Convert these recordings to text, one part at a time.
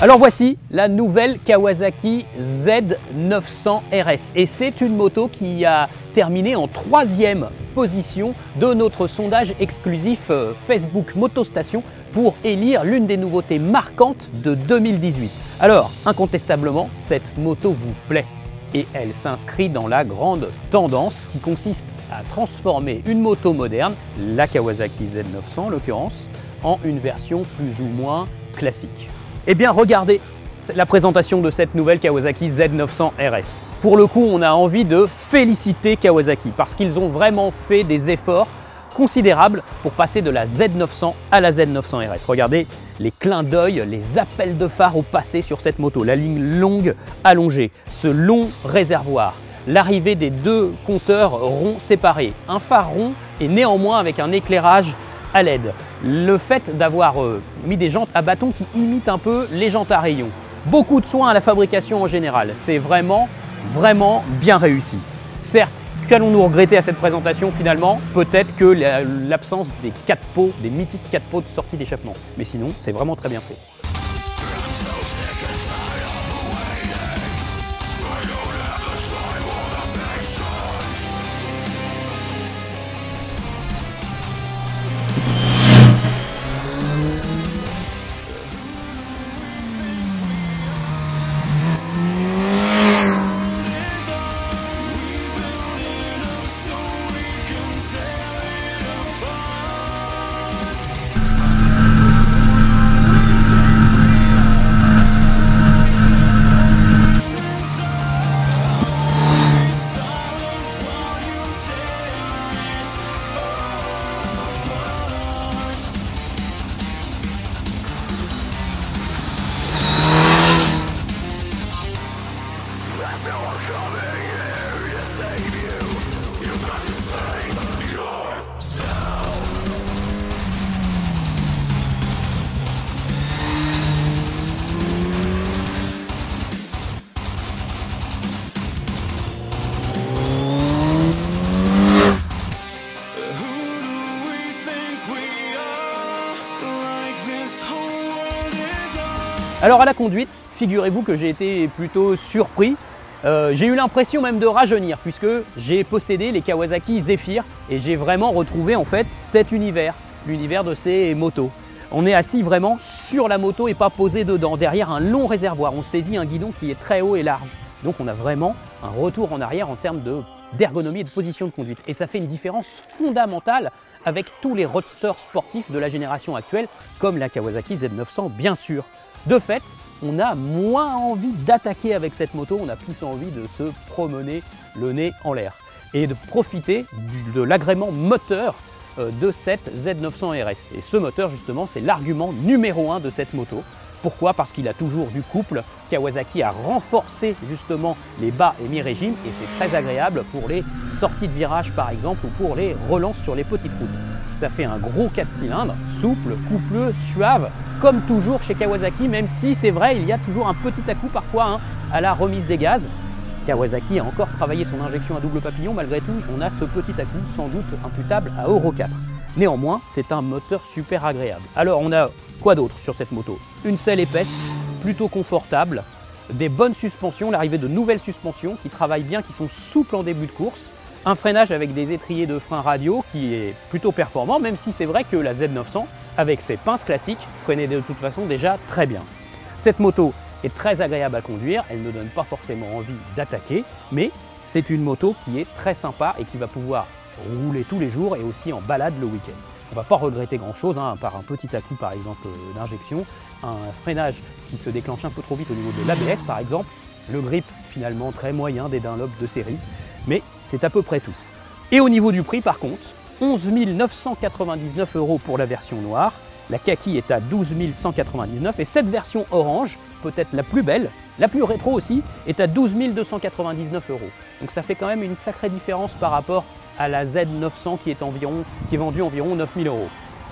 Alors voici la nouvelle Kawasaki Z900 RS et c'est une moto qui a terminé en 3e position de notre sondage exclusif Facebook Motostation pour élire l'une des nouveautés marquantes de 2018. Alors incontestablement cette moto vous plaît et elle s'inscrit dans la grande tendance qui consiste à transformer une moto moderne, la Kawasaki Z900 en l'occurrence, en une version plus ou moins classique. Eh bien regardez la présentation de cette nouvelle Kawasaki Z900 RS. Pour le coup, on a envie de féliciter Kawasaki parce qu'ils ont vraiment fait des efforts considérables pour passer de la Z900 à la Z900 RS. Regardez les clins d'œil, les appels de phare au passé sur cette moto, la ligne longue allongée, ce long réservoir, l'arrivée des deux compteurs ronds séparés, un phare rond et néanmoins avec un éclairage à LED. Le fait d'avoir mis des jantes à bâton qui imitent un peu les jantes à rayons. Beaucoup de soins à la fabrication en général. C'est vraiment bien réussi. Certes, qu'allons-nous regretter à cette présentation finalement? Peut-être que l'absence des 4 pots, des mythiques 4 pots de sortie d'échappement. Mais sinon, c'est vraiment très bien fait. Alors à la conduite, figurez-vous que j'ai été plutôt surpris. J'ai eu l'impression même de rajeunir puisque j'ai possédé les Kawasaki Zephyr et j'ai vraiment retrouvé en fait cet univers, l'univers de ces motos. On est assis vraiment sur la moto et pas posé dedans, derrière un long réservoir. On saisit un guidon qui est très haut et large. Donc on a vraiment un retour en arrière en termes d'ergonomie et de position de conduite. Et ça fait une différence fondamentale avec tous les roadsters sportifs de la génération actuelle, comme la Kawasaki Z900 bien sûr. De fait, on a moins envie d'attaquer avec cette moto, on a plus envie de se promener le nez en l'air et de profiter de l'agrément moteur de cette Z900 RS. Et ce moteur justement, c'est l'argument numéro 1 de cette moto. Pourquoi? Parce qu'il a toujours du couple. Kawasaki a renforcé justement les bas et mi-régime et c'est très agréable pour les sorties de virage par exemple ou pour les relances sur les petites routes. Ça fait un gros 4 cylindres, souple, coupleux, suave, comme toujours chez Kawasaki, même si c'est vrai, il y a toujours un petit à-coup parfois à la remise des gaz. Kawasaki a encore travaillé son injection à double papillon, malgré tout, on a ce petit à-coup sans doute imputable à Euro 4. Néanmoins, c'est un moteur super agréable. Alors on a quoi d'autre sur cette moto? Une selle épaisse, plutôt confortable, des bonnes suspensions, l'arrivée de nouvelles suspensions qui travaillent bien, qui sont souples en début de course, un freinage avec des étriers de frein radio qui est plutôt performant, même si c'est vrai que la Z900, avec ses pinces classiques, freinait de toute façon déjà très bien. Cette moto est très agréable à conduire, elle ne donne pas forcément envie d'attaquer, mais c'est une moto qui est très sympa et qui va pouvoir rouler tous les jours et aussi en balade le week-end. On ne va pas regretter grand-chose, par un petit à-coup par exemple d'injection, un freinage qui se déclenche un peu trop vite au niveau de l'ABS par exemple, le grip finalement très moyen des Dunlop de série, mais c'est à peu près tout. Et au niveau du prix par contre, 11 999 € pour la version noire, la kaki est à 12 199 et cette version orange, peut-être la plus belle, la plus rétro aussi, est à 12 299 €. Donc ça fait quand même une sacrée différence par rapport à la Z900 qui est vendue environ 9 000 €.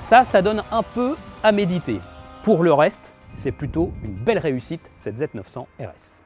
Ça donne un peu à méditer. Pour le reste, c'est plutôt une belle réussite cette Z900 RS.